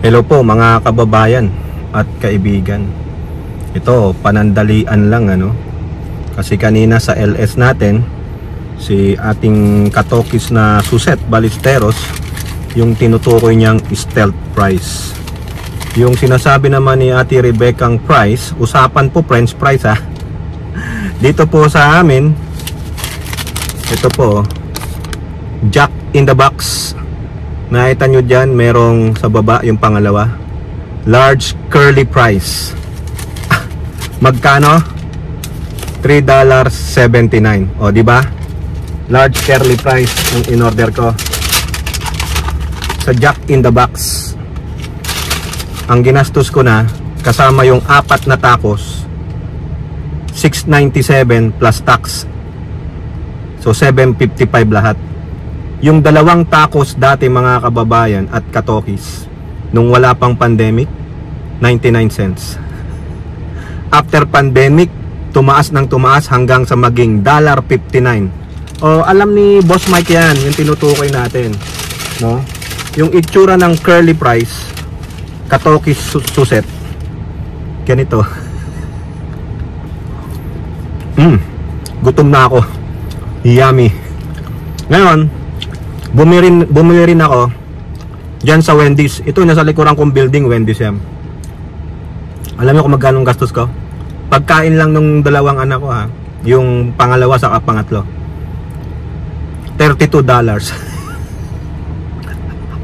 Hello po mga kababayan at kaibigan. Ito, panandalian lang kasi kanina sa LS natin, si ating katokis na Suset Ballesteros, yung tinutukoy niyang stealth price. Yung sinasabi naman ni Ate Rebecca's price, usapan po French price Dito po sa amin, ito po, Jack in the Box. Nakita nyo dyan, merong sa baba yung pangalawa, large curly price. Magkano? $3.79. O diba? Large curly price yung in-order ko sa Jack in the Box. Ang ginastos ko na, kasama yung 4 na tacos, $6.97 plus tax. So $7.55 lahat. Yung 2 tacos dati mga kababayan at katokis, nung wala pang pandemic, 99 cents. After pandemic, tumaas ng tumaas hanggang sa maging $1.59. O alam ni Boss Mike yan, yung tinutukoy natin, no? Yung itsura ng curly price, katokis Suset, ganito. Gutom na ako. Yummy. Ngayon, bumili rin ako dyan sa Wendy's. Ito, nasa likuran kong building, Wendy's yan. Alam niyo kung magkano gastos ko? Pagkain lang nung 2 anak ko yung pangalawa sa pangatlo, $32.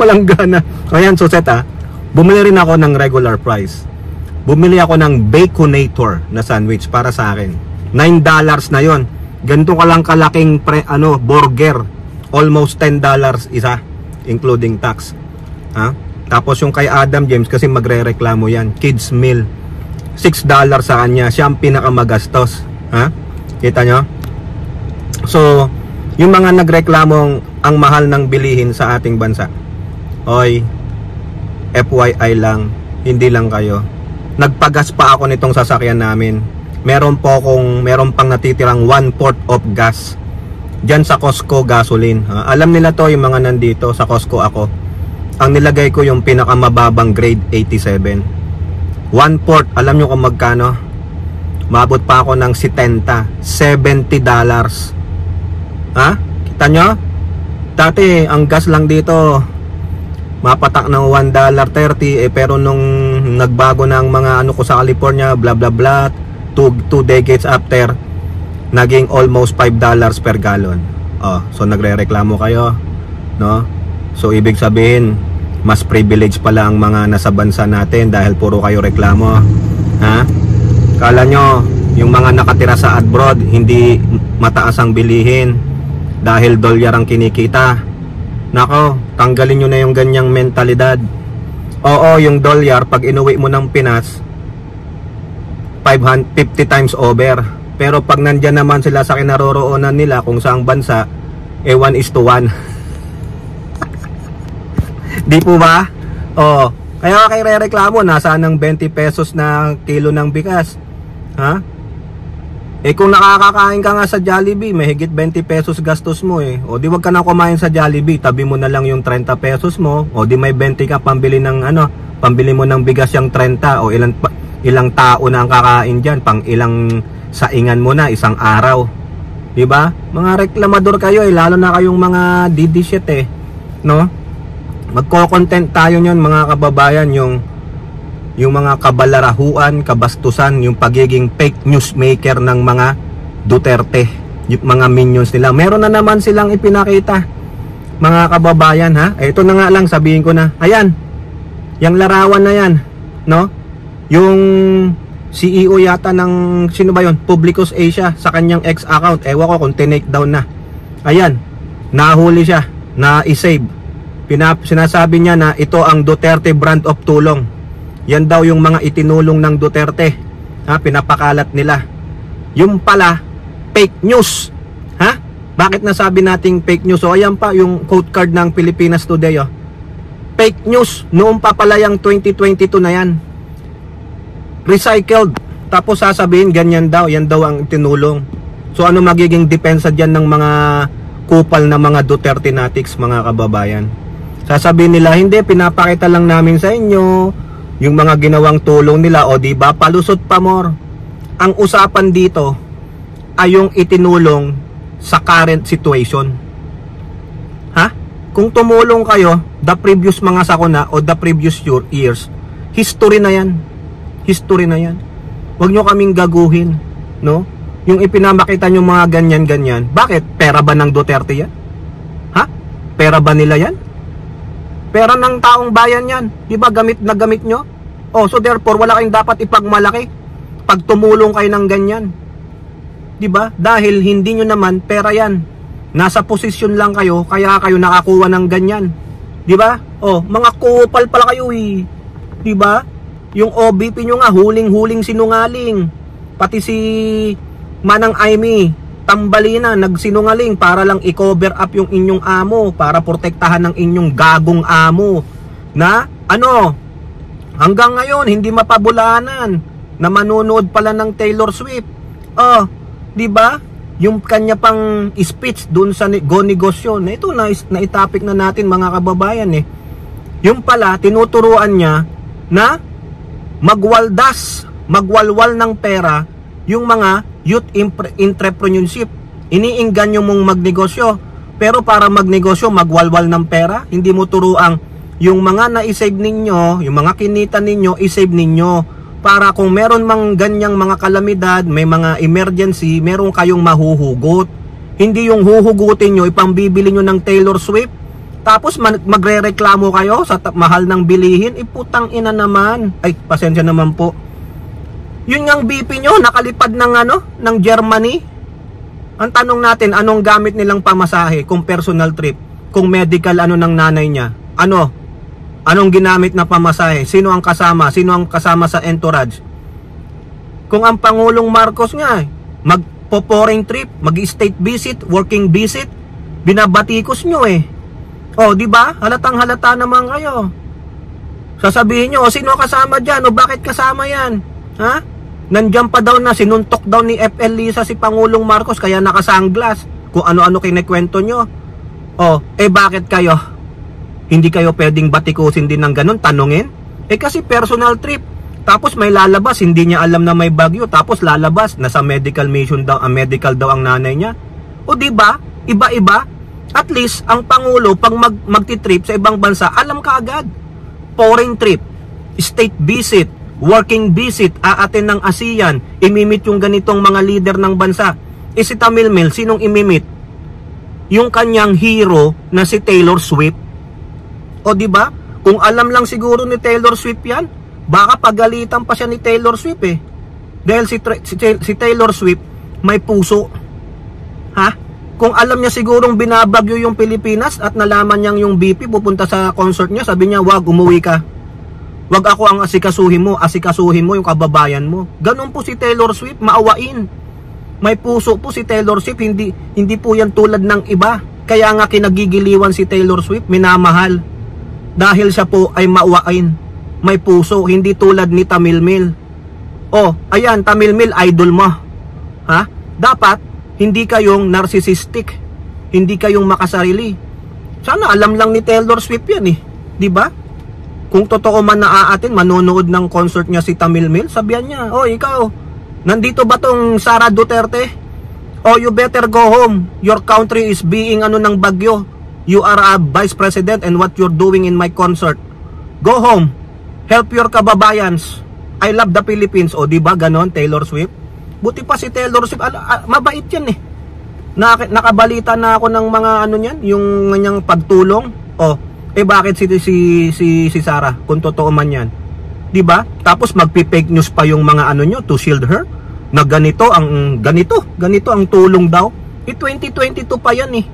Walang gana. Ayan, Suset bumili rin ako ng regular price. Bumili ako ng Baconator na sandwich para sa akin. $9 na yon. Ganito ka lang kalaking burger. Almost $10 isa, including tax. Tapos yung kay Adam James, kasi magre-reklamo yan, kids meal, $6 sa kanya. Siya ang pinakamagastos. Kita nyo? So, yung mga nagreklamong ang mahal ng bilihin sa ating bansa, oy, FYI lang, hindi lang kayo. Nagpagas pa ako nitong sasakyan namin. Meron pang natitirang 1/4 of gas diyan sa Costco gasoline. Alam nila to, yung mga nandito sa Costco. Ako, ang nilagay ko yung pinakamababang grade 87. 1/4, alam nyo kung magkano? Maabot pa ako ng $70. Kita nyo? Dati ang gas lang dito mapatak ng $1.30, pero nung nagbago ng mga ko sa California, bla bla bla, 2 decades after, naging almost $5 per gallon. So nagrereklamo kayo, no? So ibig sabihin, mas privilege pala ang mga nasa bansa natin dahil puro kayo reklamo. Kala nyo yung mga nakatira sa abroad hindi mataas ang bilihin dahil dolyar ang kinikita? Nako, tanggalin nyo na yung ganyang mentalidad. Oo, yung dolyar pag inuwi mo ng Pinas, 550 times over. Pero pag nandyan naman sila sa kinaroroonan nila kung saang bansa, 1:1. Di po ba? Kaya kayo re-reklamo, nasaan ng 20 pesos na kilo ng bigas? Kung nakakakain ka nga sa Jollibee, may higit 20 pesos gastos mo O di wag ka na kumain sa Jollibee, tabi mo na lang yung 30 pesos mo. O di may 20 ka pambili ng pambili mo ng bigas yung 30. O ilang tao na ang kakain dyan, pang ilang saingan mo na isang araw. Diba? Mga reklamador kayo lalo na kayong mga didishit no? Magko-content tayo nyon mga kababayan, yung mga kabalarahuan, kabastusan, yung pagiging fake news maker ng mga Duterte, yung mga minions nila. Meron na naman silang ipinakita mga kababayan ito na nga lang, sabihin ko na, ayan, yung larawan na yan, no? Yung CEO yata ng, sino ba yun? Publicus Asia, sa kanyang X account. Ewan ko kung tinake down na. Ayan, nahuli siya, na-save. Sinasabi niya na ito ang Duterte brand of tulong. Yan daw yung mga itinulong ng Duterte. Pinapakalat nila. Yung pala, fake news. Bakit nasabi nating fake news? Ayan pa yung quote card ng Pilipinas Today. Fake news. Noong pa pala yung 2022 na yan. Recycled. Tapos sasabihin ganyan daw, yan daw ang tinulong. So ano magiging depensa dyan ng mga kupal na mga Duterte natics mga kababayan? Sasabihin nila, hindi, pinapakita lang namin sa inyo yung mga ginawang tulong nila. O diba, palusot pa more. Ang usapan dito ay yung itinulong sa current situation. Ha? Kung tumulong kayo the previous mga sakuna o the previous years, history na yan. History na yan. Huwag nyo kaming gaguhin, no? Yung ipinamakita nyo mga ganyan-ganyan. Bakit? Pera ba ng Duterte yan? Ha? Pera ba nila yan? Pera ng taong bayan yan. Diba gamit na gamit nyo? Oh, so therefore, wala kayong dapat ipagmalaki pag tumulong kayo ng ganyan. Diba? Dahil hindi nyo naman pera yan. Nasa posisyon lang kayo, kaya kayo nakakuha ng ganyan. Diba? Oh, mga kupal pala kayo eh. Diba? Yung OBP nyo nga, huling-huling sinungaling. Pati si Manang Aimee, tambalina, nagsinungaling para lang i-cover up yung inyong amo, para protektahan ng inyong gagong amo. Na, ano, hanggang ngayon, hindi mapabulanan na manunood pala ng Taylor Swift. Oh, di ba? Yung kanya pang speech dun sa Go Negosyo, na ito na itapik na natin mga kababayan eh. Yung pala, tinuturuan niya na magwalwal ng pera yung mga youth entrepreneurship. Iniingganyo mong magnegosyo, pero para magnegosyo, magwalwal ng pera. Hindi mo turuang yung mga na-save ninyo, yung mga kinita ninyo, isave ninyo. Para kung meron mang ganyang mga kalamidad, may mga emergency, meron kayong mahuhugot. Hindi yung huhugutin nyo, ipambibili nyo ng Taylor Swift, tapos magre-reklamo kayo sa mahal ng bilihin. Iputang ina naman. Ay, pasensya naman po. Yun yung BP nyo, nakalipad ng ng Germany. Ang tanong natin, anong gamit nilang pamasahe kung personal trip? Kung medical ng nanay niya? Anong ginamit na pamasahe? Sino ang kasama? Sino ang kasama sa entourage? Kung ang Pangulong Marcos nga, magpo-foreign trip, mag-state visit, working visit, binabatikos nyo eh. O, di ba? Halatang halata naman kayo. Sasabihin nyo, sino kasama dyan? O bakit kasama yan? Ha? Nandiyan pa daw na, sinuntok daw ni FL Lisa si Pangulong Marcos, kaya nakasanglas. Kung ano-ano kinikwento nyo. O, bakit kayo? Hindi kayo pwedeng batikusin din ng ganun, tanungin? Kasi personal trip. Tapos may lalabas, hindi niya alam na may bagyo. Tapos lalabas, nasa medical mission daw, medical daw ang nanay niya. O diba? Iba-iba. At least, ang Pangulo, pag magti-trip sa ibang bansa, alam ka agad. Foreign trip, state visit, working visit, aatin ng ASEAN, imimit yung ganitong mga leader ng bansa. Si Tamilmil, sinong imimit? Yung kanyang hero na si Taylor Swift. O diba? Kung alam lang siguro ni Taylor Swift yan, baka pagalitan pa siya ni Taylor Swift eh. Dahil si Taylor Swift may puso. Ha? Kung alam niya sigurong binabagyo yung Pilipinas at nalaman niyang yung BP pupunta sa concert niya, sabi niya, wag, umuwi ka. Wag ako ang asikasuhin mo yung kababayan mo. Ganun po si Taylor Swift, maawain. May puso po si Taylor Swift, hindi po yan tulad ng iba. Kaya nga kinagigiliwan si Taylor Swift, minamahal. Dahil siya po ay maawain. May puso, hindi tulad ni Tamilmil. Oh, ayan, Tamilmil, idol mo. Ha? Dapat, hindi kayong narcissistic. Hindi kayong makasarili. Sana alam lang ni Taylor Swift yan eh. Diba? Kung totoo man naaatin, manonood ng concert niya si Tamilmil, sabihan niya, oh ikaw, nandito ba tong Sara Duterte? Oh, you better go home. Your country is being ng bagyo. You are a vice president and what you're doing in my concert. Go home. Help your kababayans. I love the Philippines. O diba ganon, Taylor Swift? Buti pa si Taylor Swift, mabait yan eh. Nakabalita na ako ng mga niyan, yung kanyang pagtulong. Oh, bakit si Sara, kung totoo man yan? Diba? Tapos magpi-fake news pa yung mga nyo to shield her. Na ganito ang tulong daw. 2022 pa yan eh.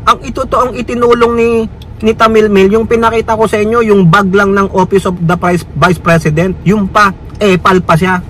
Ang ang itinulong ni Tamilmil, yung pinakita ko sa inyo, yung bag lang ng Office of the Vice President, yung pa, palpa siya.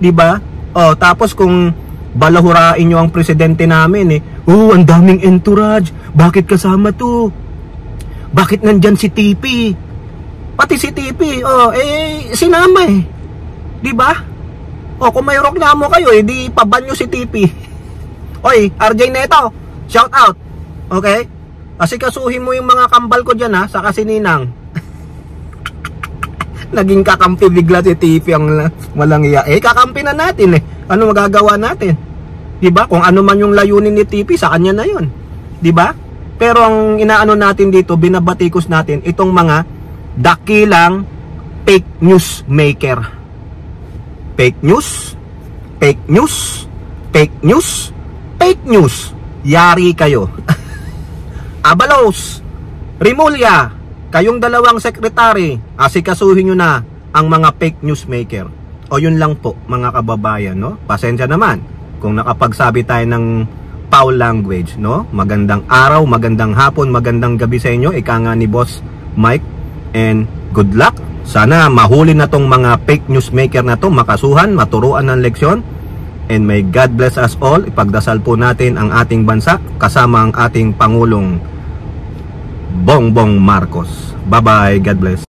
Diba? Oh, tapos kung balahurain nyo ang presidente namin oh, ang daming entourage, bakit kasama to? Bakit nandyan si TP? Pati si TP, sinama eh. Diba? O, kung may reklamo kayo, di paban nyo si TP. Oy, RJ Neto, shout out. Okay? Asikasuhin mo yung mga kambal ko dyan ha, sa kasininang. Naging kakampi bigla si TV ang walang iya. Kakampi na natin eh. Ano magagawa natin? Diba? Kung ano man yung layunin ni TV, sa kanya na yun. Diba? Pero ang inaano natin dito, binabatikos natin itong mga dakilang fake news maker. Fake news, fake news, fake news, fake news. Yari kayo. Abalos, Rimulya, kayong dalawang sekretary, asikasuhin nyo na ang mga fake news maker. O yun lang po mga kababayan, no? Pasensya naman kung nakapagsabi tayo ng foul language, no? Magandang araw, magandang hapon, magandang gabi sa inyo. Ika nga ni Boss Mike, and good luck. Sana mahuli na tong mga fake news maker na to, makasuhan, maturuan ng leksyon. And may God bless us all. Ipagdasal po natin ang ating bansa kasama ang ating Pangulong Bongbong Marcos. Bye-bye. God bless.